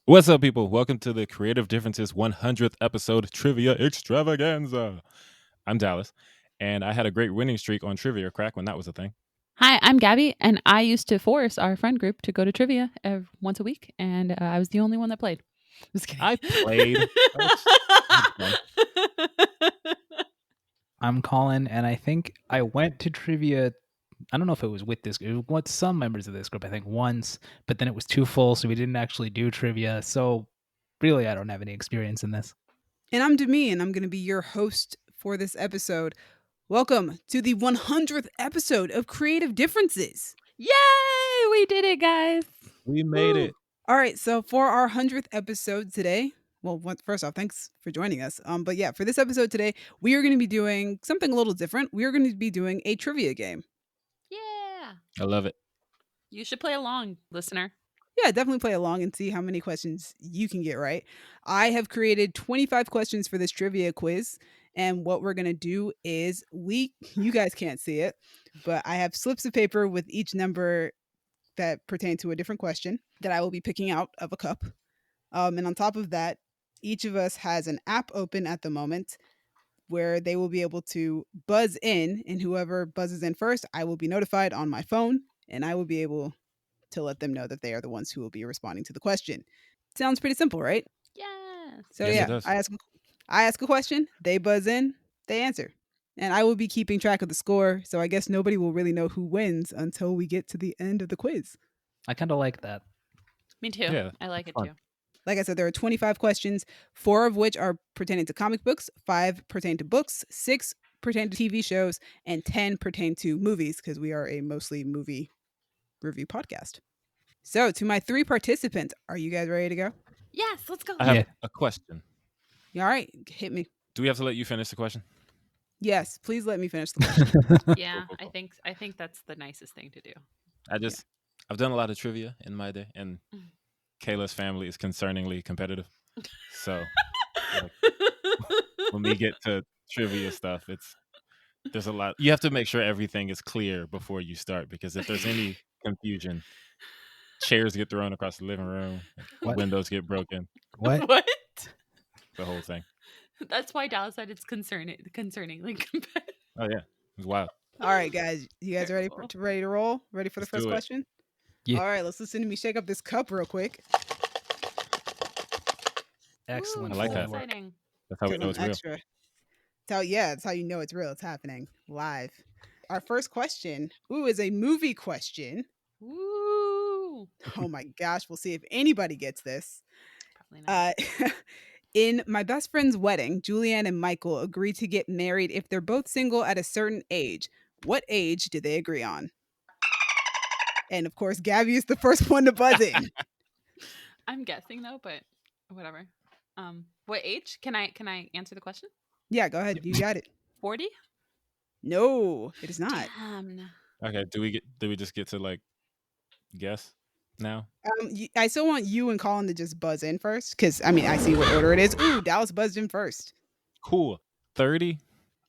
What's up, people? Welcome to the Creative Differences 100th episode Trivia Extravaganza. I'm Dallas, and I had a great winning streak on Trivia Crack when that was a thing. Hi, I'm Gabby, and I used to force our friend group to go to trivia once a week, and I was the only one that played. Just kidding. I played. I'm Colin, and I think I went to trivia. I don't know if it was with this group, with some members of this group, I think once, but then it was too full, so we didn't actually do trivia. So really, I don't have any experience in this. And I'm Demi, and I'm going to be your host for this episode. Welcome to the 100th episode of Creative Differences. Yay! We did it, guys. We made it. All right, so for our 100th episode today, well, first off, thanks for joining us. But yeah, for this episode today, we are going to be doing something a little different. We are going to be doing a trivia game. Yeah. I love it. You should play along, listener. Yeah, definitely play along and see how many questions you can get right. I have created 25 questions for this trivia quiz. And what we're going to do is you guys can't see it, but I have slips of paper with each number that pertain to a different question that I will be picking out of a cup. And on top of that, each of us has an app open at the moment where they will be able to buzz in, and whoever buzzes in first, I will be notified on my phone, and I will be able to let them know that they are the ones who will be responding to the question. Sounds pretty simple, right? Yeah. So Yes, it yeah, does. I ask a question, they buzz in, they answer. And I will be keeping track of the score, so I guess nobody will really know who wins until we get to the end of the quiz. I kind of like that. Me too. Yeah, I like it fun. too. Like I said, there are 25 questions, 4 of which are pertaining to comic books, 5 pertain to books, 6 pertain to TV shows, and 10 pertain to movies, because we are a mostly movie review podcast. So, to my 3 participants, are you guys ready to go? Yes, let's go. I have Yeah. a question. All right, hit me. Do we have to let you finish the question? Yes, please let me finish the question. Yeah, Cool. I think that's the nicest thing to do. I've done a lot of trivia in my day, and Kayla's family is concerningly competitive. So like, when we get to trivia stuff, there's a lot. You have to make sure everything is clear before you start, because if there's any confusion, chairs get thrown across the living room, What? windows get broken, What? What? the whole thing. That's why Dallas said it's concerningly competitive. Oh yeah, it's wild. All right, guys, you guys ready Cool. ready to roll? Ready for the Let's first do it. question? Yeah. All right, let's listen to me shake up this cup real quick. Excellent. I like so that. exciting. That's how we 'Cause know I'm it's real. extra. That's how you know it's real. It's happening live. Our first question, is a movie question. Woo! Oh my gosh, we'll see if anybody gets this. Probably not. In My Best Friend's Wedding, Julianne and Michael agree to get married if they're both single at a certain age. What age did they agree on? And of course, Gabby is the first one to buzz in. I'm guessing though, but whatever. What age? Can I answer the question? Yeah, go ahead. You got it. 40? No, it is not. Damn. Okay, do we just get to like guess now? I still want you and Colin to just buzz in first, because I see what order it is. Ooh, Dallas buzzed in first. Cool. 30.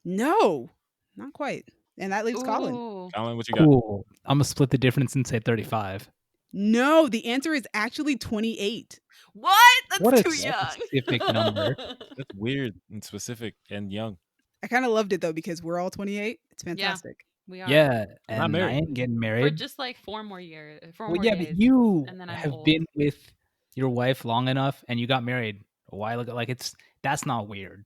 No, not quite. And that leaves Colin. Ooh. Colin, what you got? Cool. I'm gonna split the difference and say 35. No, the answer is actually 28. What? That's What a too young. specific number. That's weird and specific and young. I kind of loved it though, because we're all 28. It's fantastic. We are. Yeah, I'm not and I married. ain't getting For married. just like 4 more years. 4 Well, more yeah, days. but you and then I'm have old. been with your wife long enough, and you got married a while ago. Like that's not weird.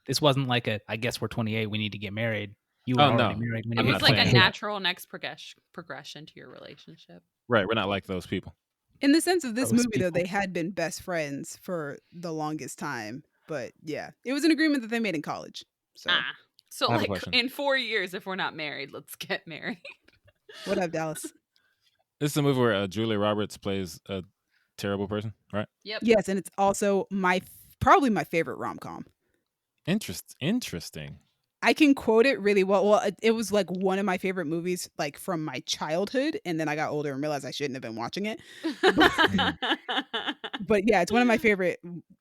This wasn't like I guess we're 28. We need to get married. You were Oh, already no. married when It you I'm was not like a saying- natural next progression to your relationship. Right, we're not like those people. In the sense of this Those movie, though, people. they had been best friends for the longest time. But yeah, it was an agreement that they made in college. So So I have a like question. in 4 years, if we're not married, let's get married. what up, Dallas? This is a movie where Julia Roberts plays a terrible person, right? Yep. Yes, and it's also probably my favorite rom-com. Interesting. I can quote it really well. Well, it was like one of my favorite movies, like from my childhood, and then I got older and realized I shouldn't have been watching it. But yeah, it's one of my favorite.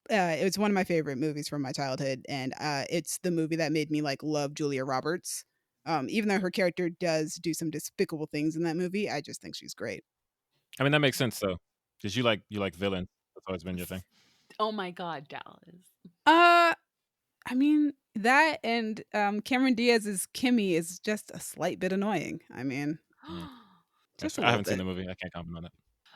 It was one of my favorite movies from my childhood, and it's the movie that made me like love Julia Roberts. Even though her character does do some despicable things in that movie, I just think she's great. I mean, that makes sense though, because you like villains. That's always been your thing. Oh my God, Dallas. I mean that and Cameron Diaz's Kimmy is just a slight bit annoying. I mean, just a I little haven't seen bit. the movie. I can't comment on that.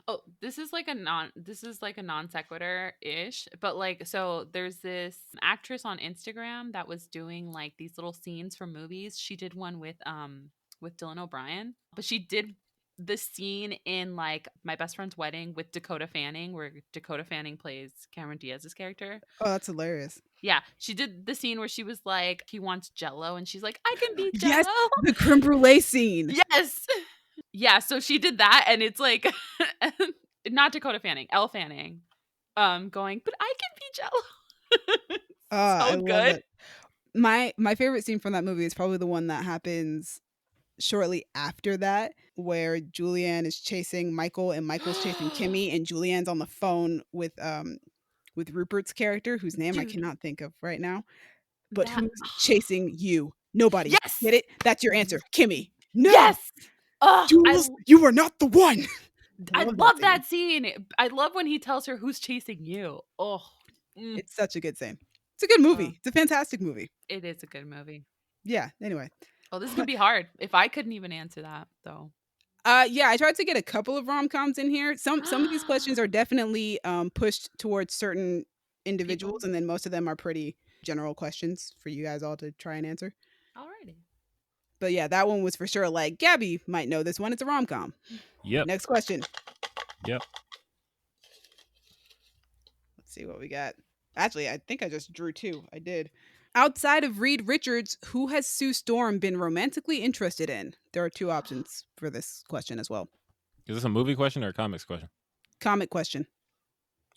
Oh, this is like a non sequitur ish, but like so there's this actress on Instagram that was doing like these little scenes from movies. She did one with Dylan O'Brien, but she did the scene in like My Best Friend's Wedding with Dakota Fanning, where Dakota Fanning plays Cameron Diaz's character. Oh, that's hilarious. Yeah, she did the scene where she was like, he wants Jello, and she's like, I can be Yes, Jello. the creme brulee scene. Yes. Yeah, so she did that, and it's like not Dakota Fanning, Elle Fanning, going, but I can be Jello. Oh, So I love good. it. My favorite scene from that movie is probably the one that happens shortly after that, where Julianne is chasing Michael and Michael's chasing Kimmy, and Julianne's on the phone with Rupert's character, whose name I Dude. cannot think of right now. But That- who's chasing you? Nobody. Yes. Get it? That's your answer. Kimmy. No. Yes. Oh, Jules, you are not the one. I love that scene. I love when he tells her who's chasing you. Oh, It's such a good scene. It's a good movie. It's a fantastic movie. it is a good movie. Yeah. Anyway. Oh, this is gonna be hard. If I couldn't even answer that, though. Yeah, I tried to get a couple of rom-coms in here. Some of these questions are definitely pushed towards certain individuals, and then most of them are pretty general questions for you guys all to try and answer. Alrighty. But yeah, that one was for sure like Gabby might know this one. It's a rom-com. Yep. Next question. Yep. Let's see what we got. Actually, I think I just drew two. I did. Outside of Reed Richards, who has Sue Storm been romantically interested in? There are two options for this question as well. Is this a movie question or a comics question? Comic question.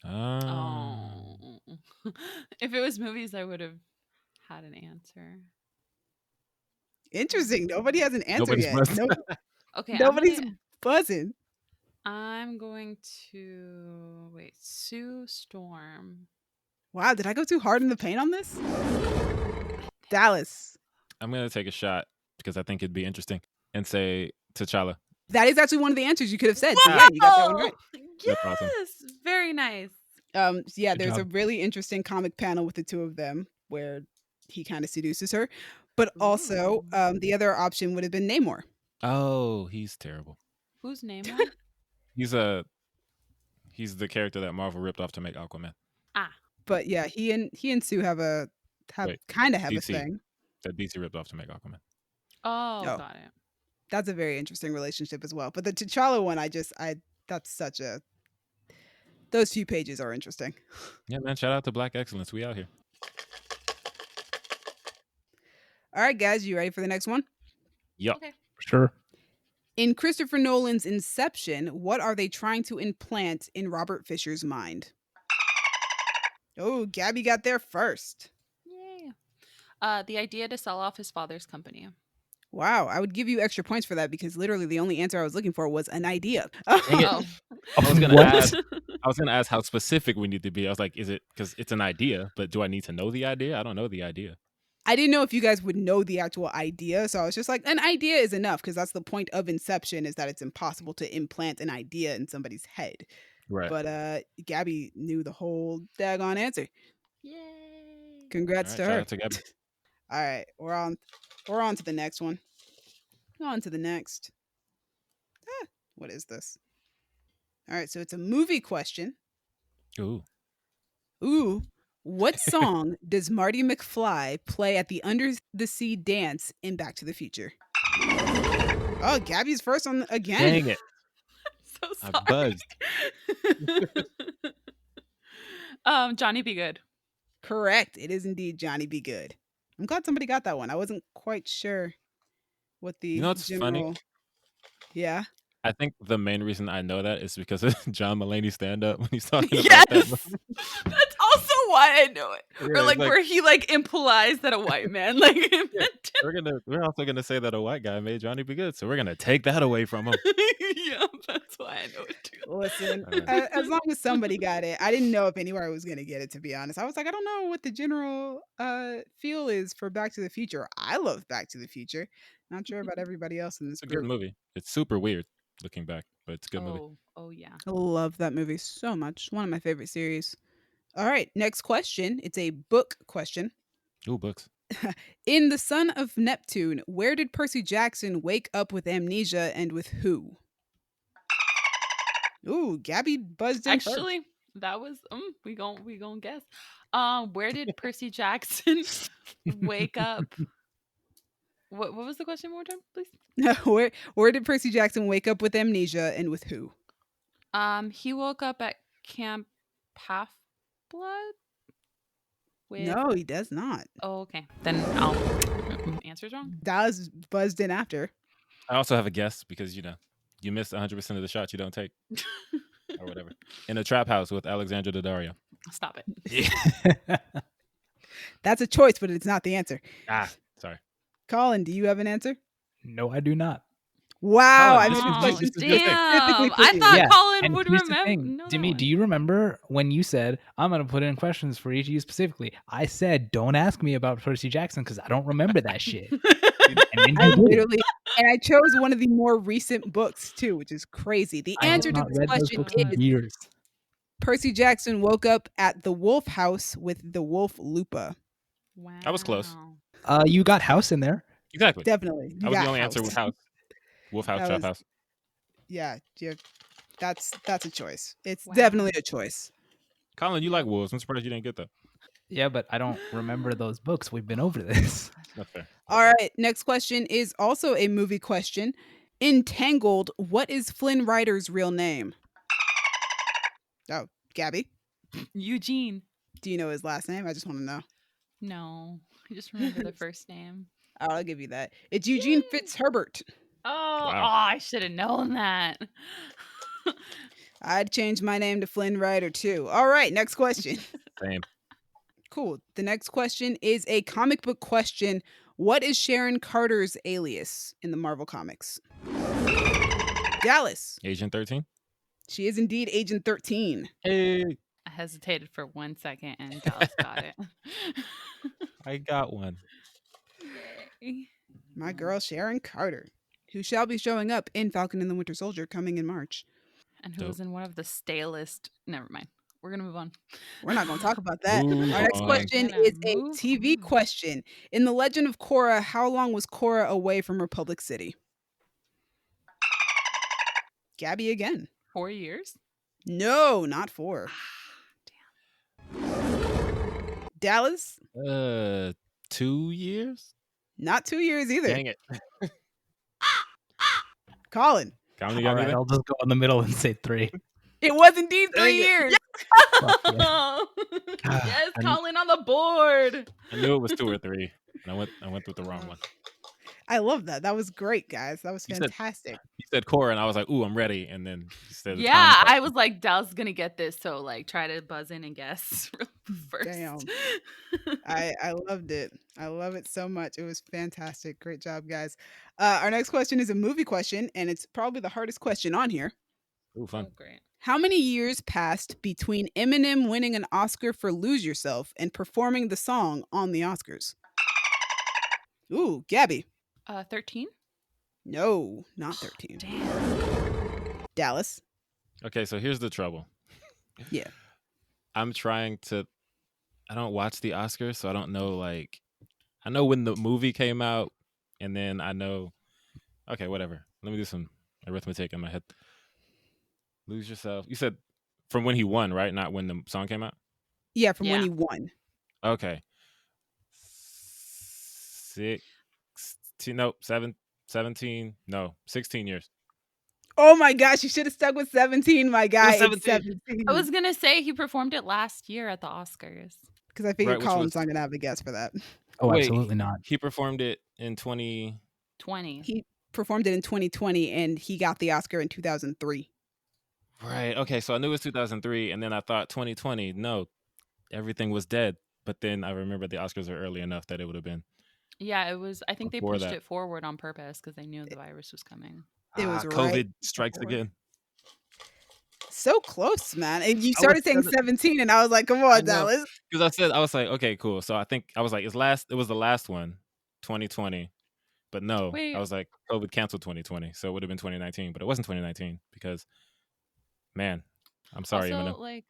Oh. If it was movies, I would have had an answer. Interesting. Nobody has an answer Nobody's yet. buzzing. Okay, Nobody's buzzing. I'm going to wait. Sue Storm. Wow, did I go too hard in the paint on this? Dallas. I'm gonna take a shot because I think it'd be interesting and say T'Challa. That is actually one of the answers you could have said. So yeah, you got that one right. Yes, That's awesome. very nice. Yeah, Good there's a job. really interesting comic panel with the two of them where he kind of seduces her. But also, the other option would have been Namor. Oh, he's terrible. Whose name? He's the character that Marvel ripped off to make Aquaman. But yeah, he and Sue have a Wait, DC. thing. That DC ripped off to make Aquaman. Oh, Oh. got it. That's a very interesting relationship as well. But the T'Challa one, that's such a. Those few pages are interesting. Yeah, man. Shout out to Black Excellence. We out here. All right, guys, you ready for the next one? Yup. Okay. Sure. In Christopher Nolan's Inception, what are they trying to implant in Robert Fisher's mind? Oh, Gabby got there first. Yay. The idea to sell off his father's company. Wow, I would give you extra points for that because literally the only answer I was looking for was an idea. Dang it. Oh. I was gonna What? ask. I was gonna ask how specific we need to be. I was like, is it because it's an idea? But do I need to know the idea? I don't know the idea. I didn't know if you guys would know the actual idea, so I was just like, an idea is enough because that's the point of Inception is that it's impossible to implant an idea in somebody's head. Right. But Gabby knew the whole daggone answer. Yay. Congrats All to right, shout her. out to Gabby. All right, we're on to the next one. On to the next. What is this? All right, so it's a movie question. Ooh. Ooh, what song does Marty McFly play at the Under the Sea dance in Back to the Future? Oh, Gabby's first on again. Dang it. So sorry. I buzzed. Johnny Be Good. Correct. It is indeed Johnny Be Good. I'm glad somebody got that one. I wasn't quite sure what the You know what's funny? Yeah. I think the main reason I know that is because of John Mulaney's stand up when he's talking about Yes. that movie. That's also why I know it. Yeah, Or it's like like- where he like implies that a white man like We're also gonna say that a white guy made Johnny Be Good, so we're gonna take that away from him. Yeah, that's why I know it too. Listen, Alright. as long as somebody got it, I didn't know if anywhere was gonna get it. To be honest, I was like, I don't know what the general feel is for Back to the Future. I love Back to the Future. Not sure about everybody else in this It's a good group. movie. It's super weird. looking back, but it's a good movie. Oh yeah. I love that movie so much. One of my favorite series. All right, next question. It's a book question. Ooh, books. In The Son of Neptune, where did Percy Jackson wake up with amnesia and with who? Ooh, Gabby buzzed in first. Actually, that was we gon' guess. Where did Percy Jackson wake up? What was the question one more time, please? where did Percy Jackson wake up with amnesia and with who? He woke up at Camp Half Blood. No, he does not. Oh, okay. Then I'll answer's wrong. Dallas buzzed in after. I also have a guess because you miss 100% of the shots you don't take, or whatever. In a trap house with Alexandra Daddario. Stop it. That's a choice, but it's not the answer. Sorry. Colin, do you have an answer? No, I do not. Wow, Colin, I made this question specifically for I you. thought Colin And would here's the remember. thing, No, Demi, do you remember when you said, I'm going to put in questions for each of you specifically? I said, don't ask me about Percy Jackson because I don't remember that shit. And I literally, and I chose one of the more recent books too, which is crazy. The I have answer to not this read those question books in is years. Percy Jackson woke up at the Wolf House with the Wolf Lupa. Wow. I was close. You got House in there. Exactly. Definitely. That was the only answer with house. Wolf house, That trap was- house. Yeah, that's a choice. It's Wow. definitely a choice. Colin, you like wolves. I'm surprised you didn't get that. Yeah, but I don't remember those books. We've been over this. That's fair. All right, next question is also a movie question. In Tangled, what is Flynn Rider's real name? Oh, Gabby, Eugene. do you know his last name? I just want to know. No, I just remember the first name. I'll give you that. It's Eugene Fitzherbert. Oh, Wow. I should have known that. I'd change my name to Flynn Rider too. All right, next question. Same. Cool. The next question is a comic book question. What is Sharon Carter's alias in the Marvel Comics? Dallas. Agent 13. She is indeed Agent 13. Hey, I hesitated for 1 second and Dallas got it. I got one. Yay. My girl Sharon Carter, who shall be showing up in Falcon and the Winter Soldier coming in March. And who Dope. was in one of the stalest. Never mind. We're going to move on. We're not going to talk about that. Move Our next on. question Gonna is a move TV on. question. In The Legend of Korra, how long was Korra away from Republic City? Gabby again. 4 years? No, not 4. Dallas, 2 years? not 2 years either. Dang it. Colin, Colin, you got All me right, there? I'll just go in the middle and say 3. it was indeed 3 Dang it. years. Fuck yeah. Yes, I- Colin on the board. I knew it was 2 or 3. And I went with the wrong one. I love that. That was great, guys. That was You said- fantastic. You said Core, and I was like, ooh, I'm ready. And then you said the Yeah, time I was like, Dallas is going to get this. So, like, try to buzz in and guess first. Damn. I loved it. I love it so much. It was fantastic. Great job, guys. Our next question is a movie question, and it's probably the hardest question on here. Ooh, fun. Oh, great. How many years passed between Eminem winning an Oscar for Lose Yourself and performing the song on the Oscars? Ooh, Gabby. 13? No, not 13. Damn. Dallas. Okay, so here's the trouble. Yeah. I'm trying to. I don't watch the Oscars, so I don't know. Like, I know when the movie came out, and then I know. Okay, whatever. Let me do some arithmetic in my head. Lose Yourself. You said from when he won, right? Not when the song came out. Yeah, from when Yeah. he won. Okay. 16 years. Oh my gosh, you should have stuck with 17, my guy. It's 17. 17. I was going to say he performed it last year at the Oscars. Because I figured Right, which Colin's was- not going to have a guess for that. Oh, Wait. absolutely not. He performed it in 20. 20. He performed it in 2020, and he got the Oscar in 2003. Right. Okay. So I knew it was 2003, and then I thought 2020. No, everything was dead. But then I remembered the Oscars are early enough that it would have been. Yeah, it was. I think they Before pushed that. it forward on purpose because they knew the virus was coming. It was COVID right strikes before. again. So close, man. And you I started was saying 17, and I was like, come I on, know. Dallas. Because I was like, okay, cool. So I think I was like, it was the last one, 2020. But no, Wait. I was like, COVID canceled 2020, so it would have been 2019, but it wasn't 2019 because, man, I'm sorry, Also, Eminem. like,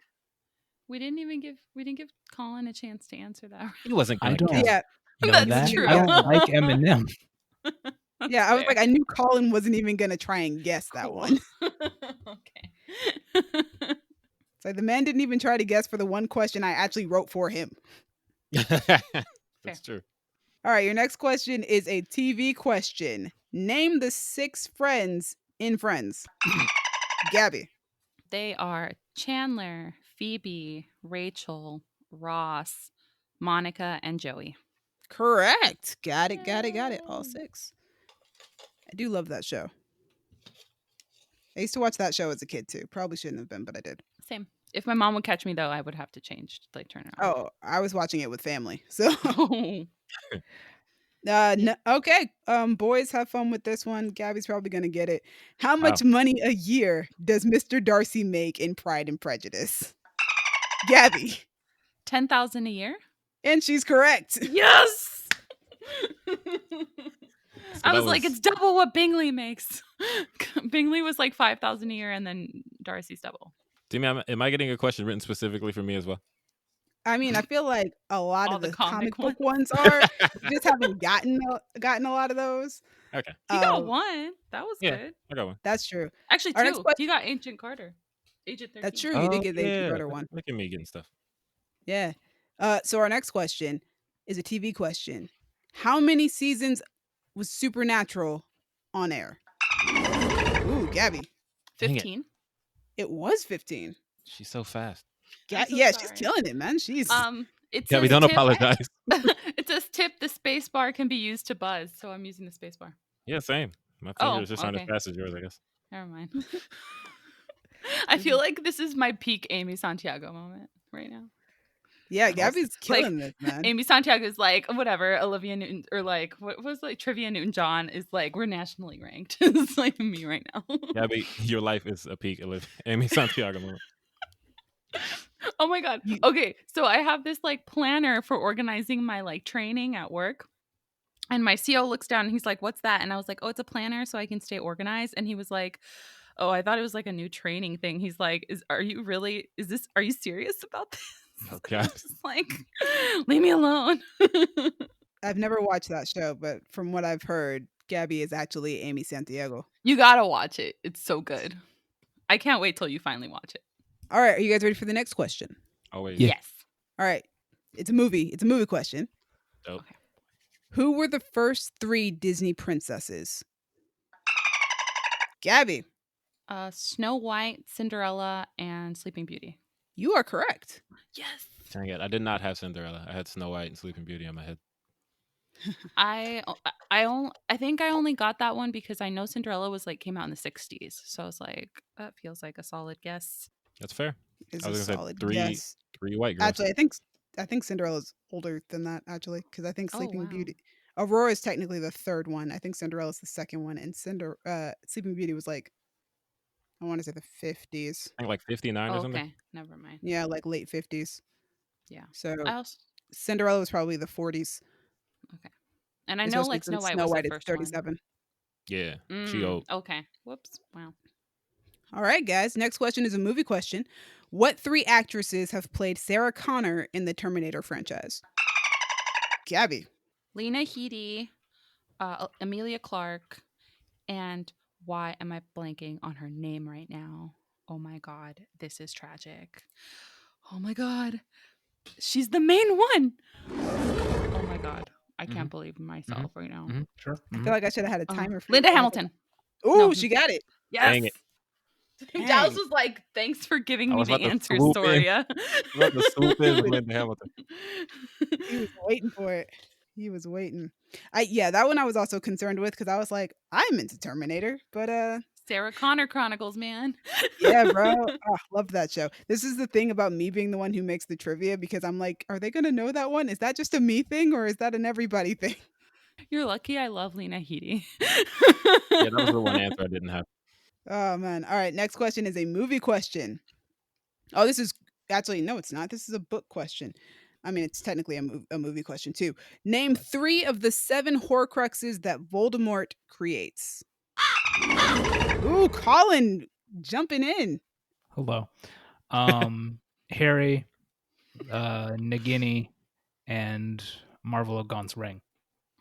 we didn't give Colin a chance to answer that. He wasn't I gonna don't guess. Yeah, know That's that. true. I don't like Eminem. That's yeah. I was fair. like, I knew Colin wasn't even gonna try and guess that Cool. one. Okay. It's like the man didn't even try to guess for the one question I actually wrote for him. That's true. All right, your next question is a TV question. Name the 6 friends in Friends. Gabby. They are Chandler, Phoebe, Rachel, Ross, Monica, and Joey. Correct. Got it. All Yay. 6. I do love that show. I used to watch that show as a kid too. Probably shouldn't have been, but I did. Same. If my mom would catch me though, I would have to change, like turn it on. Oh, I was watching it with family. So Oh. okay. Boys, have fun with this one. Gabby's probably gonna get it. How Wow. much money a year does Mr. Darcy make in Pride and Prejudice? Gabby. 10,000 a year? And she's correct. Yes. So I that was like, it's double what Bingley makes. Bingley was like 5,000 a year, and then Darcy's double. Demi, am I getting a question written specifically for me as well? I mean, I feel like a lot All of the the comic comic book ones are. We just haven't gotten a lot of those. Okay. He got one. That was Yeah. good. I got one. That's true. Actually, Our next 2. question. He got Agent Carter. Agent 13. That's true. You did get the Agent Carter one. Look at me getting stuff. Yeah. So our next question is a TV question. How many seasons was Supernatural on air? Ooh, Gabby. Dang it. 15. It was 15. She's so fast. I'm so Yeah, she's sorry. killing it, man. She's It Gabby, says don't tip- apologize. It says tip the space bar can be used to buzz, so I'm using the space bar. Yeah, same. My Oh, fingers just aren't as okay. fast as yours, I guess. Never mind. I feel like this is my peak Amy Santiago moment right now. yeah, Almost. Gabby's killing it, man. Amy Santiago is like, whatever, Olivia Newton, or like, what was like Trivia Newton-John is like, we're nationally ranked. It's like me right now. Gabby, your life is a peak, Amy Santiago moment. Oh my God. Okay, so I have this like planner for organizing my like training at work. And my CO looks down and he's like, what's that? And I was like, oh, it's a planner so I can stay organized. And he was like, oh, I thought it was like a new training thing. He's like, are you serious about this? Oh, I'm God. just like, leave me alone. I've never watched that show, but from what I've heard, Gabby is actually Amy Santiago. You gotta watch it. It's so good. I can't wait till you finally watch it. All right, are you guys ready for the next question? Always. Yeah. Yes. All right. It's a movie. It's a movie question. Dope. Okay. Who were the first 3 Disney princesses? Gabby, Snow White, Cinderella, and Sleeping Beauty. you are correct. Yes. Dang it. I did not have Cinderella. I had Snow White and Sleeping Beauty on my head. I think I only got that one because I know Cinderella was like came out in the 60s. So I was like, that feels like a solid guess. That's fair. It's I was a gonna say solid three guess. white girls. Actually, I think Cinderella's older than that, actually, because I think Oh, Sleeping wow. Beauty. Aurora is technically the 3rd one. I think Cinderella's the 2nd one, and Sleeping Beauty was like, I want to say the 50s. I think like 59 or Oh, something. okay. Never mind. Yeah, like late 50s. Yeah. So I also, Cinderella was probably the 40s. and I know especially like Snow since White Snow was White the is first one. 37. Yeah. She old. Okay. Whoops. Wow. All right, guys. Next question is a movie question. What 3 actresses have played Sarah Connor in the Terminator franchise? Gabby. Lena Headey, Amelia Clark, and why am I blanking on her name right now? Oh my God, this is tragic. Oh my God, she's the main one. Oh my God, I can't believe myself right now. Sure. I feel like I should have had a timer for Linda you. Hamilton. Ooh, No. she got it. Yes. Dang it. Dallas was like, "Thanks for giving I me was the about to answer, swoop in. Soria." I was about to swoop in with Linda Hamilton. He was waiting for it. He was waiting. That one I was also concerned with because I was like, I'm into Terminator, but Sarah Connor Chronicles, man. yeah, bro. Oh, loved that show. This is the thing about me being the one who makes the trivia because I'm like, are they gonna know that one? Is that just a me thing or is that an everybody thing? You're lucky I love Lena Headey. Yeah, that was the one answer I didn't have. Oh man. All right, next question is a movie question. Oh, this is actually no, it's not. This is a book question. I mean, it's technically a movie question too. Name 3 of the 7 Horcruxes that Voldemort creates. Ooh, Colin jumping in. Hello. Harry, Nagini, and Marvel Gaunt's ring.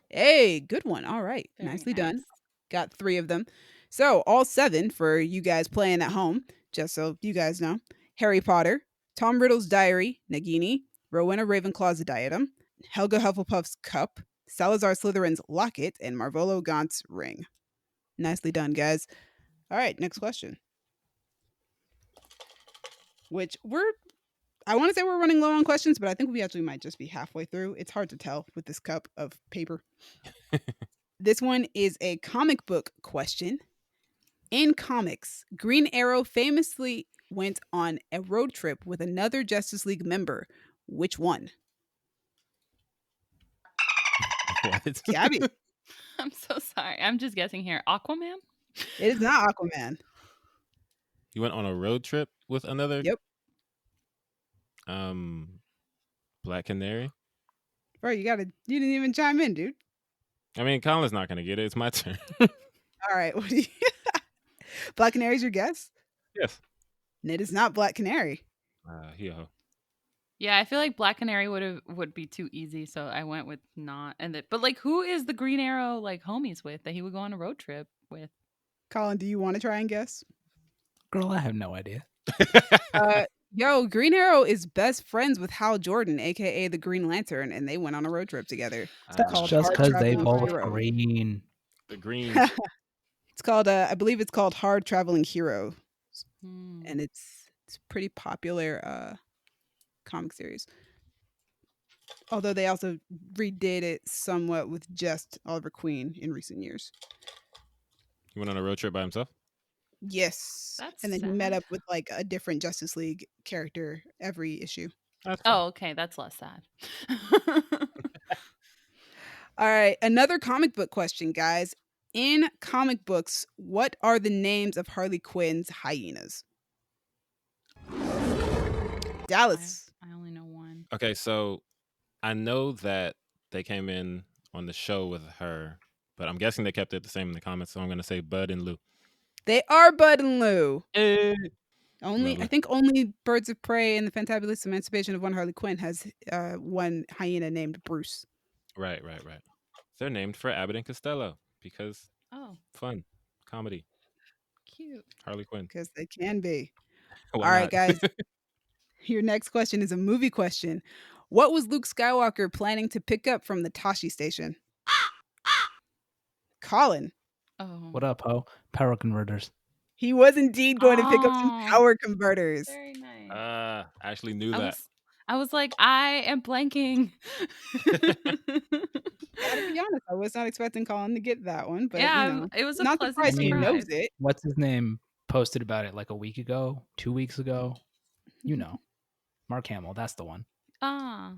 Hey, good one. All right. Very Nicely nice. done. Got 3 of them. So, all 7 for you guys playing at home, just so you guys know. Harry Potter, Tom Riddle's diary, Nagini, Rowena Ravenclaw's diadem, Helga Hufflepuff's cup, Salazar Slytherin's locket, and Marvolo Gaunt's ring. Nicely done, guys. All right, next question. Which I want to say we're running low on questions, but I think we actually might just be halfway through. It's hard to tell with this cup of paper. This one is a comic book question. In comics, Green Arrow famously went on a road trip with another Justice League member. Which one? What? Gabby. I'm so sorry. I'm just guessing here. Aquaman? It is not Aquaman. You went on a road trip with another? Yep. Black Canary? Bro, you didn't even chime in, dude. I mean, Colin's not going to get it. It's my turn. All right. What do you Black Canary's your guess? Yes. And it is not Black Canary. Yo. Yeah, I feel like Black Canary would be too easy, so I went with not. But like, who is the Green Arrow like homies with that he would go on a road trip with? Colin, do you want to try and guess? Girl, I have no idea. Green Arrow is best friends with Hal Jordan, aka the Green Lantern, and they went on a road trip together. That's called just Hard because they Traveling both Hero. green. The green. It's called I believe it's called Hard Traveling Hero, Hmm. and it's pretty popular comic series. Although they also redid it somewhat with just Oliver Queen in recent years. He went on a road trip by himself? Yes. That's and then he met sad. up with like a different Justice League character every issue. That's fine. Oh, okay, that's less sad. All right, another comic book question, guys. In comic books, what are the names of Harley Quinn's hyenas? Dallas. I only know one. Okay, so I know that they came in on the show with her, but I'm guessing they kept it the same in the comments, so I'm going to say Bud and Lou. They are Bud and Lou. Hey. I Lovely. think only Birds of Prey and the Fantabulous Emancipation of One Harley Quinn has one hyena named Bruce. Right. They're named for Abbott and Costello because Oh, fun, comedy, cute. Harley Quinn. Because they can be. Why All right, not? guys. Your next question is a movie question. What was Luke Skywalker planning to pick up from the Tashi station? Colin. Oh, What up, ho? Power converters. He was indeed going to pick up some Oh. power converters. Very nice. I actually knew that. I was like, I am blanking. Gotta be honest, I was not expecting Colin to get that one, but Yeah, it was a not pleasant surprised he knows surprise. it. What's his name? Posted about it like a week ago, 2 weeks ago. You know, Mark Hamill. That's the one. Ah,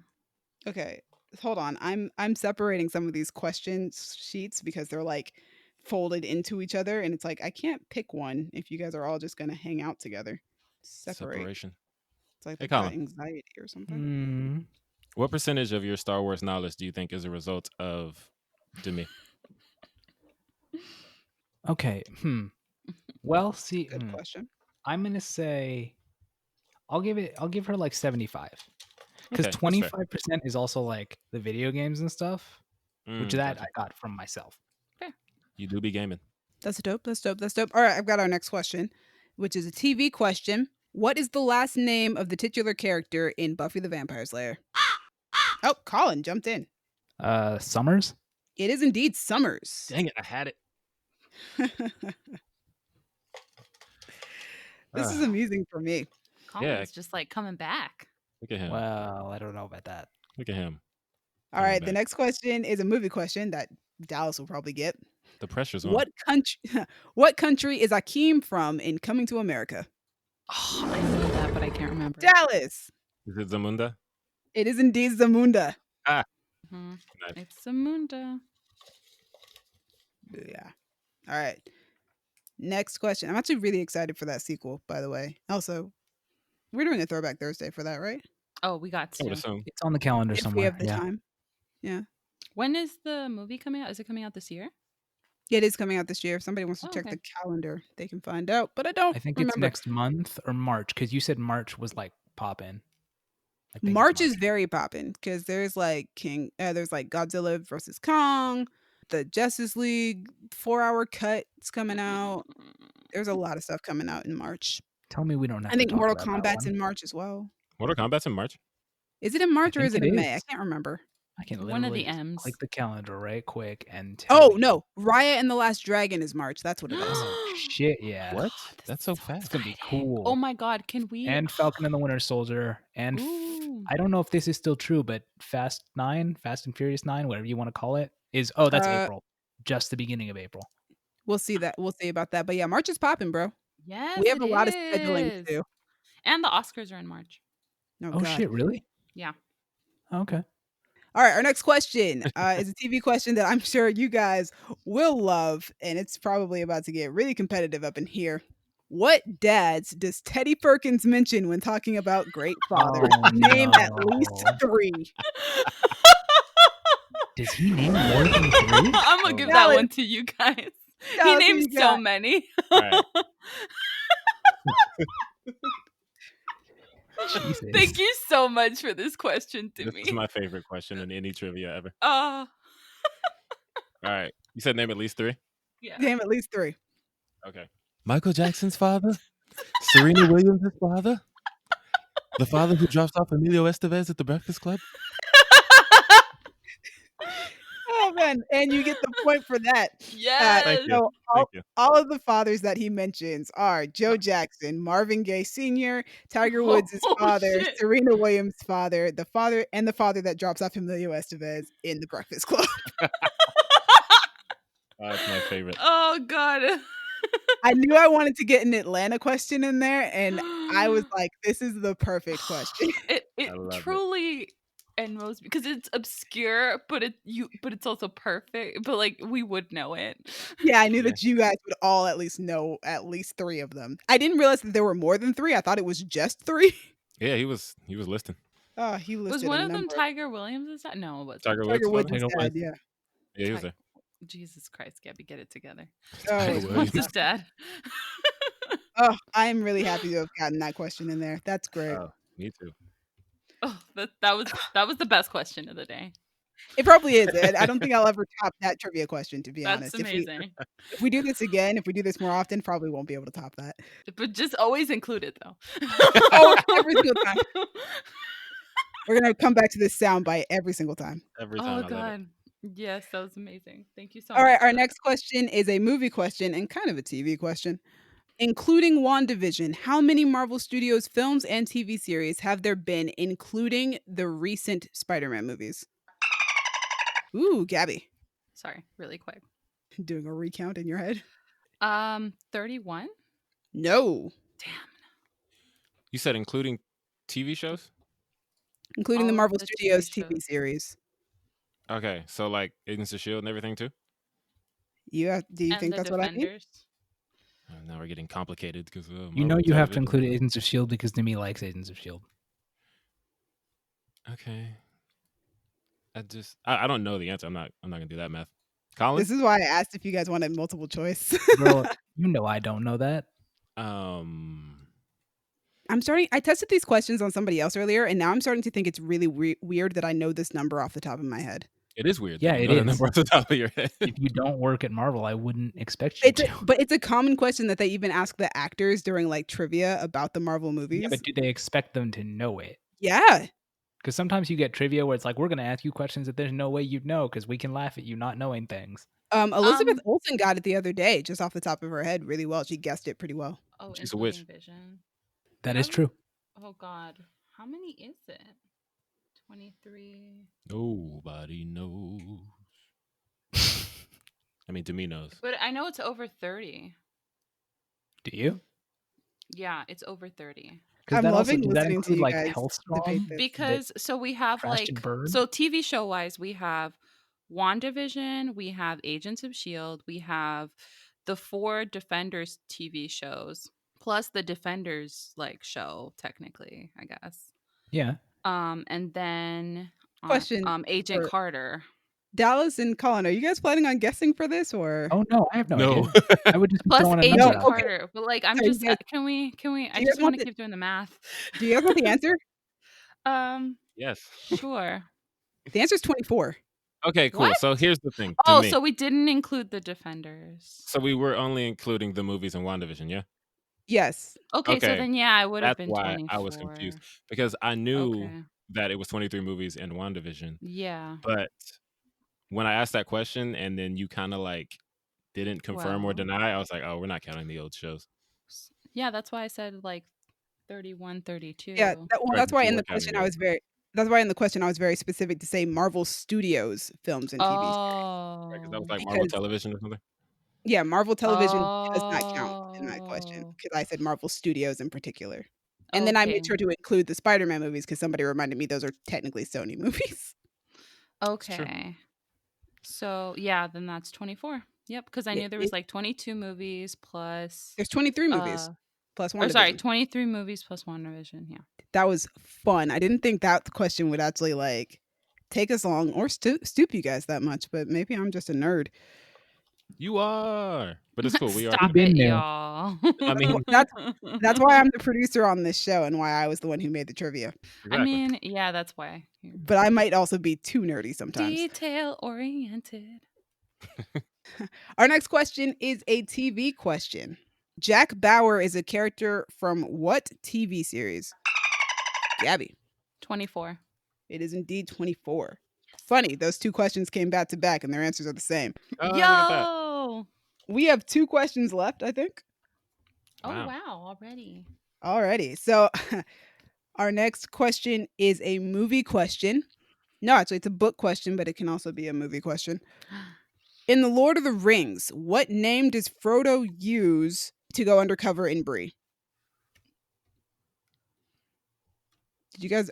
Okay, hold on. I'm separating some of these question sheets because they're like folded into each other, and it's like I can't pick one if you guys are all just gonna hang out together. Separate. Separation. It's like Hey, they've got Colin. anxiety or something. Mm, What percentage of your Star Wars knowledge do you think is a result of Demi? okay. Well, see, Good question. I'm gonna say, I'll give her like 75, because Okay, that's fair. 25% is also like the video games and stuff, which that Gotcha. I got from myself. You do be gaming. That's dope. That's dope. That's dope. All right, I've got our next question, which is a TV question. What is the last name of the titular character in Buffy the Vampire Slayer? Oh, Colin jumped in. Summers. It is indeed Summers. Dang it, I had it. This is amusing for me. Colin's just like coming back. Look at him. Well, I don't know about that. Look at him. All Coming right, the back. next question is a movie question that Dallas will probably get. The pressure's on. What country is Akeem from in Coming to America? Oh, I know that, but I can't remember. Dallas. Is it Zamunda? It is indeed Zamunda. Mhm. Nice. It's Zamunda. Yeah. All right. Next question. I'm actually really excited for that sequel, by the way. Also, we're doing a Throwback Thursday for that, right? Oh, we got I would to. assume. It's on the calendar if we somewhere. have the Yeah. time. Yeah. When is the movie coming out? Is it coming out this year? It is coming out this year. If somebody wants to Oh, check okay. the calendar, they can find out. But I don't I think it's remember. next month or March, because you said March was like poppin'. I think it's March is very poppin' because there's like there's like Godzilla versus Kong, the Justice League 4-hour cut is coming out. There's a lot of stuff coming out in March. Tell me we don't have I to think talk Mortal about that Kombat's one. in March as well. Mortal Kombat's in March. Is it in March or think is it it in May? I is. can't remember. I can One of literally the just M's. click the calendar right quick and tell Oh you. no, Raya and the Last Dragon is March. That's what it is. Oh shit, yeah. What? God, this That's is so It's fast. gonna be exciting. cool. Oh my god, can we? And Falcon and the Winter Soldier, and Ooh. I don't know if this is still true, but Fast and Furious 9, whatever you want to call it, is that's April, just the beginning of April. We'll see that. We'll see about that. But yeah, March is popping, bro. Yes, We have a lot of it scheduling is. to do. And the Oscars are in March. Oh, Oh God. shit, really? Yeah. Okay. All right, our next question is a TV question that I'm sure you guys will love, and it's probably about to get really competitive up in here. What dads does Teddy Perkins mention when talking about great fathers? Oh, Name at least no. 3. Does he name more than 3? I'm gonna Oh, give no. that one to you guys. He Dallas, who names you so got? many. All right. Jesus. Thank you so much for this question to This me. is my favorite question in any trivia ever. Oh, All right. You said name at least 3? yeah. Name at least 3. Okay. Michael Jackson's father? Serena Williams' father? The father who drops off Emilio Estevez at the Breakfast Club? Oh man, and you get the point for that. Yes. Thank you. So Thank you. all of the fathers that he mentions are Joe Jackson, Marvin Gaye Sr., Tiger Woods' Oh, father, shit. Serena Williams' father, the father that drops off Emilio Estevez in the Breakfast Club. That's my favorite. Oh god. I knew I wanted to get an Atlanta question in there, and I was like, "This is the perfect question." It I love it. truly and most because it's obscure, but it's also perfect. But like we would know it. Yeah, I knew Yeah. that you guys would all at least know at least 3 of them. I didn't realize that there were more than 3. I thought it was just 3. Yeah, he was listing. Oh, he listed Was one a of them number. Tiger Williams' dad? No, it wasn't. Tiger Tiger Woods' Woods' father? dad, yeah. Yeah, he was there. Jesus Christ, Gabby, get it together. Oh, Tiger Who's Williams. his dad? Oh, I am really happy to have gotten that question in there. That's great. Oh, me too. Oh, that was the best question of the day. It probably is. I don't think I'll ever top that trivia question, to be That's honest. amazing. If we do this again, if we do this more often, probably won't be able to top that. But just always include it though. Oh, every single time. We're gonna come back to this soundbite every single time. Every time. Oh I love it. god. Yes, that was amazing. Thank you so All much. right, our for that. next question is a movie question and kind of a TV question. Including WandaVision, how many Marvel Studios films and TV series have there been, including the recent Spider-Man movies? Ooh, Gabby, Sorry, really quick. doing a recount in your head? 31? No, Damn. You said including TV shows? including the All of Marvel the Studios TV TV series. Okay, so like Agents of S.H.I.E.L.D. and everything too? Do you And think the that's what I need? Defenders. Now we're getting complicated because You know you have to include Agents of S.H.I.E.L.D. because Demi likes Agents of S.H.I.E.L.D. Okay. I don't know the answer. I'm not gonna do that math. Colin? This is why I asked if you guys wanted multiple choice. Girl, you know I don't know that. I tested these questions on somebody else earlier, and now I'm starting to think it's really weird that I know this number off the top of my head. It is weird. Yeah, that you it know the is. number off the top of your head. If you don't work at Marvel, I wouldn't expect you to. But it's a common question that they even ask the actors during like trivia about the Marvel movies. Yeah, but do they expect them to know it? Yeah. Because sometimes you get trivia where it's like, we're going to ask you questions that there's no way you'd know because we can laugh at you not knowing things. Elizabeth Olsen got it the other day, just off the top of her head, really well. She guessed it pretty well. Oh, She's a witch. including Vision. That is true. Oh god. How many is it? 23. Nobody knows. I mean, Demi knows. But I know it's over 30. Do you? Yeah, it's over 30. I'm loving listening to you like guys Hellstrom? debate this. Because so we have crashed like and burned? so TV show wise we have WandaVision, we have Agents of S.H.I.E.L.D., we have the 4 Defenders TV shows plus the Defenders like show technically, I guess. Yeah. And then Question Agent for Carter. Dallas and Colin, are you guys planning on guessing for this or? Oh no, I have no No. idea. I would just be Plus throwing a Agent number No, out. okay. Carter. But like I'm So you just guys, can we do I you guys just want want to the keep doing the math. do you guys want the answer? Yes. Sure. The answer is 24. Okay, cool. What? So here's the thing. To Oh, me, so we didn't include the Defenders. so we were only including the movies in WandaVision, yeah? Yes. Okay, so Okay. then yeah, I would have That's been why I was confused 24. because I knew Okay. that it was 23 movies in WandaVision. Yeah. But when I asked that question and then you kind of like didn't confirm or Well, deny, I was like, oh, we're not counting the old shows. yeah, that's why I said like 31, Yeah, 32. Right, that's but why you in were the counting question the I old. was very that's why in the question I was very specific to say Marvel Studios films and TV series Right, because that was Oh. like Marvel because Television or something. yeah, Marvel Television does not count in my question Oh. because I said Marvel Studios in particular. And then I made Okay. sure to include the Spider-Man movies because somebody reminded me those are technically Sony movies. It's true. Okay. So yeah, then that's 24. Yep, because I Yeah, knew there was like 22 movies plus there's 23 movies plus or sorry, WandaVision. 23 movies plus WandaVision. Yeah. That was fun. I didn't think that question would actually like take us long or stoop you guys that much, but maybe I'm just a nerd. You are, but it's cool. We are. Stop been it, new. y'all. I mean, That's why I'm the producer on this show and why I was the one who made the trivia. I exactly. mean, yeah, that's why. But I might also be too nerdy sometimes. Detail oriented. Our next question is a TV question. Jack Bauer is a character from what TV series? Gabby. 24. It is indeed 24. Funny, those two questions came back to back and their answers are the same. Oh, look at that. Yo! We have 2 questions left, I think. Oh Wow. wow, already. Alrighty. So our next question is a movie question. No, actually, it's a book question, but it can also be a movie question. In The Lord of the Rings, what name does Frodo use to go undercover in Bree?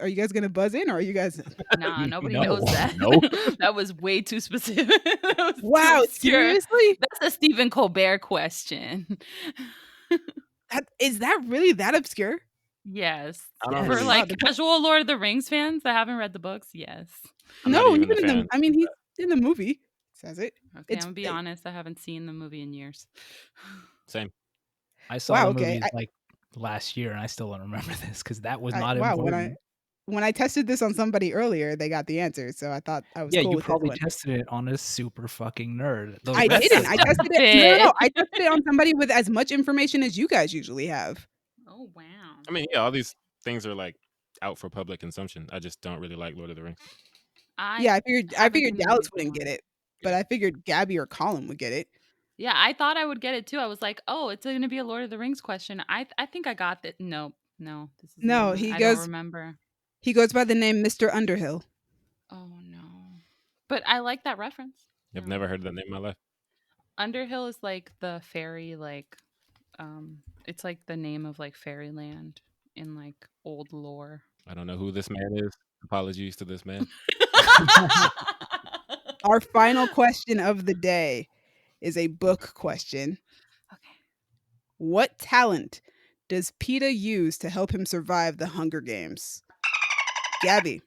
Are you guys gonna buzz in or are you guys Nah, nobody No. knows that. No. That was way too specific. That was too Wow, obscure. seriously? That's a Stephen Colbert question. Is that really that obscure? Yes. I don't For really. like Wow, casual Lord of the Rings fans that haven't read the books, yes. I'm not No, even a even in the fan. I mean he's in the movie. Says it. Okay, It's I'm gonna be honest, I haven't seen the movie in years. Same. I saw Wow, the okay. movies like last year, and I still don't remember this because that was I not wow, important. when I tested this on somebody earlier, they got the answer, so I thought I was Yeah, cool you with this probably one. tested it on a super fucking nerd. The I rest didn't. of I them- tested it. No. it. I tested it on somebody with as much information as you guys usually have. Oh wow. I mean, yeah, all these things are like out for public consumption. I just don't really like Lord of the Rings. Yeah, I figured haven't seen the Dallas movies wouldn't get before. it, but I figured Gabby or Colin would get it. Yeah, I thought I would get it too. I was like, oh, it's gonna be a Lord of the Rings question. I think I got it. No, this is No, not. he I don't goes remember. he goes by the name Mr. Underhill. Oh no. But I like that reference. I've Yeah. never heard that name in my life. Underhill is like the fairy, like it's like the name of like fairyland in like old lore. I don't know who this man is. Apologies to this man. Our final question of the day is a book question. Okay. What talent does PETA use to help him survive the Hunger Games? Gabby.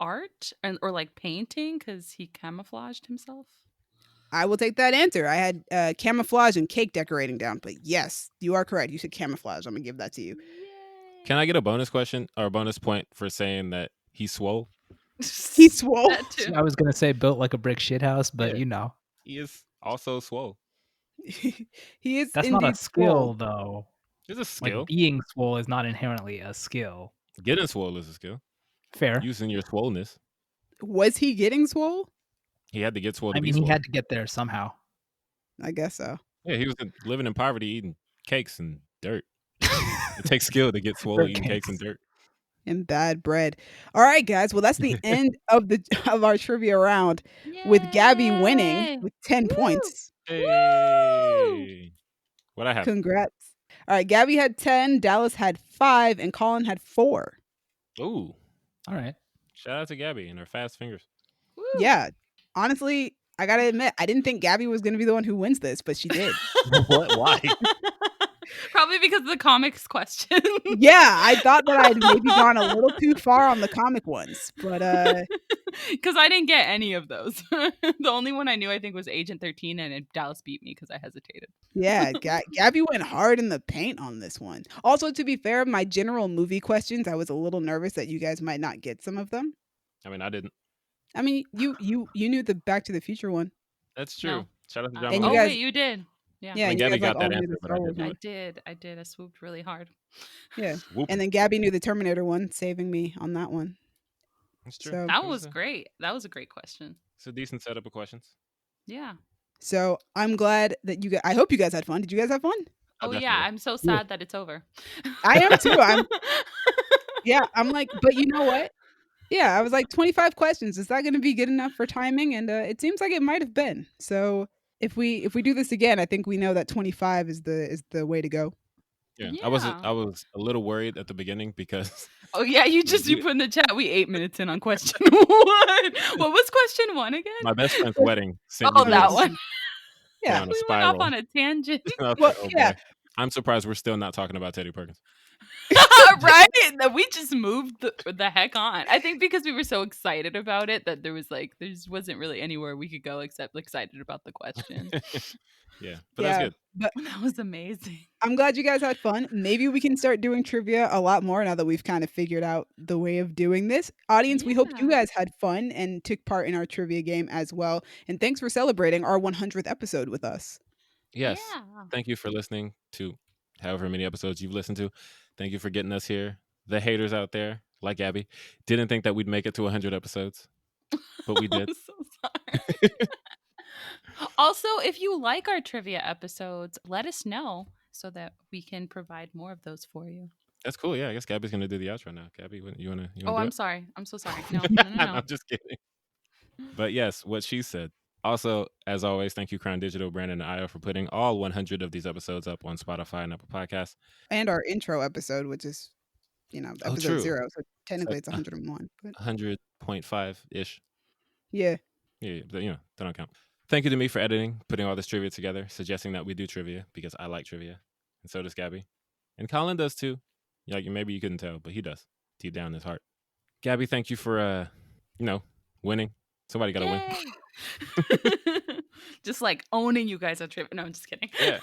Art or like painting because he camouflaged himself. I will take that answer. I had camouflage and cake decorating down, but yes, you are correct. You said camouflage. I'm gonna give that to you. Yay. Can I get a bonus question or a bonus point for saying that he's swole? He's swole. That too. I was gonna say built like a brick shithouse, but Yeah. you know He is also swole. He is that's not a indeed skill swole. though. It's a skill. Like being swole is not inherently a skill. Getting swole is a skill. Fair. Using your swollenness. Was he getting swole? He had to get swole to I be mean, he swole. had to get there somehow. I guess so. Yeah, he was living in poverty, eating cakes and dirt. It takes skill to get swole Dirt eating cakes and cakes. dirt. And bad bread. All right, guys. Well, that's the end of our trivia round with Gabby winning Yay! with 10 Woo! points. Hey. What I have? Congrats. All right, Gabby had 10, Dallas had 5, and Colin had 4. Ooh. All right. Shout out to Gabby and her fast fingers. Woo! Yeah. Honestly, I got to admit, I didn't think Gabby was going to be the one who wins this, but she did. What? Why? Probably because of the comics question. Yeah, I thought that I'd maybe gone a little too far on the comic ones, but because I didn't get any of those. The only one I knew, I think, was Agent 13, and Dallas beat me because I hesitated. yeah, Gabby went hard in the paint on this one. Also, to be fair, my general movie questions, I was a little nervous that you guys might not get some of them. I mean, I didn't. I mean, you knew the Back to the Future one. That's true. No. Shout out to John And you Oh, Mulaney. guys- wait, you did. Yeah. Yeah, I mean, and you Gabby guys like got that all knew the answer, but Star I Wars didn't do one. it. I did. I swooped really hard. Yeah, Whoop. and then Gabby knew the Terminator one, saving me on that one. That's true. So- That was great. That was a great question. It's a decent setup of questions. Yeah. So I'm glad that you guys. I hope you guys had fun. Did you guys have fun? Oh, yeah. definitely. I'm so sad that it's over. I am too. I'm like, but you know what? Yeah, I was like 25 questions. Is that going to be good enough for timing? And it seems like it might have been. So if we do this again, I think we know that 25 is the way to go. Yeah. Yeah. I was a little worried at the beginning because Oh, yeah. You you- put in the chat. We 8 minutes in on question 1. What was question 1 again? my best friend's wedding sent Oh, me that this one. Yeah. down a We went spiral. off on a tangent. I was Well, like, oh, yeah. boy. I'm surprised we're still not talking about Teddy Perkins. Right? That we just moved the heck on. I think because we were so excited about it that there just wasn't really anywhere we could go except excited about the question. Yeah, but that's good. But That was amazing. I'm glad you guys had fun. Maybe we can start doing trivia a lot more now that we've kind of figured out the way of doing this. Audience, we hope you Yeah. guys had fun and took part in our trivia game as well. And thanks for celebrating our 100th episode with us. Yes. Yeah. Thank you for listening to however many episodes you've listened to. Thank you for getting us here. The haters out there, like Abby, didn't think that we'd make it to 100 episodes, but we did. I'm so sorry. Also, if you like our trivia episodes, let us know so that we can provide more of those for you. That's cool. Yeah, I guess Gabby's gonna do the outro now. Gabby, you wanna? Oh, do I'm it? sorry. I'm so sorry. No, no. I'm just kidding. But yes, what she said. Also, as always, thank you, Crown Digital, Brandon, and Io for putting all 100 of these episodes up on Spotify and Apple Podcasts. And our intro episode, which is, episode true. 0. So technically So, it's 101. But 100.5 ish. yeah. Yeah, but, they don't count. Thank you to me for editing, putting all this trivia together, suggesting that we do trivia because I like trivia, and so does Gabby, and Colin does too. Like maybe you couldn't tell, but he does deep down in his heart. Gabby, thank you for winning. Somebody got to win. Just like owning you guys at trivia. No, I'm just kidding. Yeah.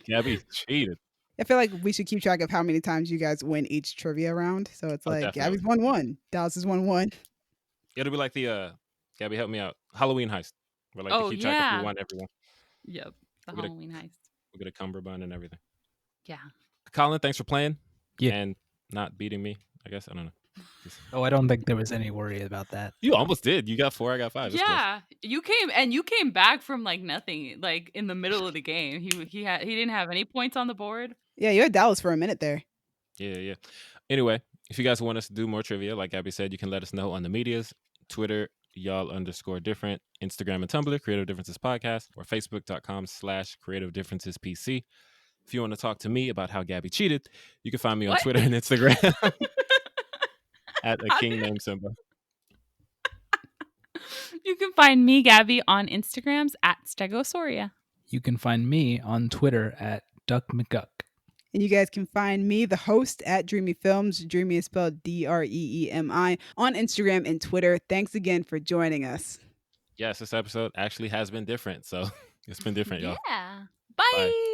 Gabby cheated. I feel like we should keep track of how many times you guys win each trivia round. So it's like definitely. Gabby's won 1, Dallas has won 1. It'll be like the Gabby, help me out. Halloween heist. Where like Oh, to keep track of yeah. who won everyone. Yep. The We're gonna- Halloween heist. We get a cummerbund and everything. Yeah. Colin, thanks for playing. Yeah. And not beating me. I guess I don't know. Oh, I don't think there was any worry about that. You almost did. You got 4. I got 5. It's close. Yeah, you came back from like nothing, like in the middle of the game. He didn't have any points on the board. Yeah, you had Dallas for a minute there. Yeah. Anyway, if you guys want us to do more trivia, like Abby said, you can let us know on the medias, Twitter, y'all_different, Instagram and Tumblr, Creative Differences Podcast, or Facebook.com/Creative Differences PC. If you want to talk to me about how Gabby cheated, you can find me on What? Twitter and Instagram at a king named Simba. You can find me, Gabby, on Instagrams at Stegosaurus. You can find me on Twitter at Duck McGuck. And you guys can find me, the host, at Dreamy Films. Dreamy is spelled DREEMI on Instagram and Twitter. Thanks again for joining us. Yes, this episode actually has been different. So it's been different, y'all. Yeah. Bye. Bye.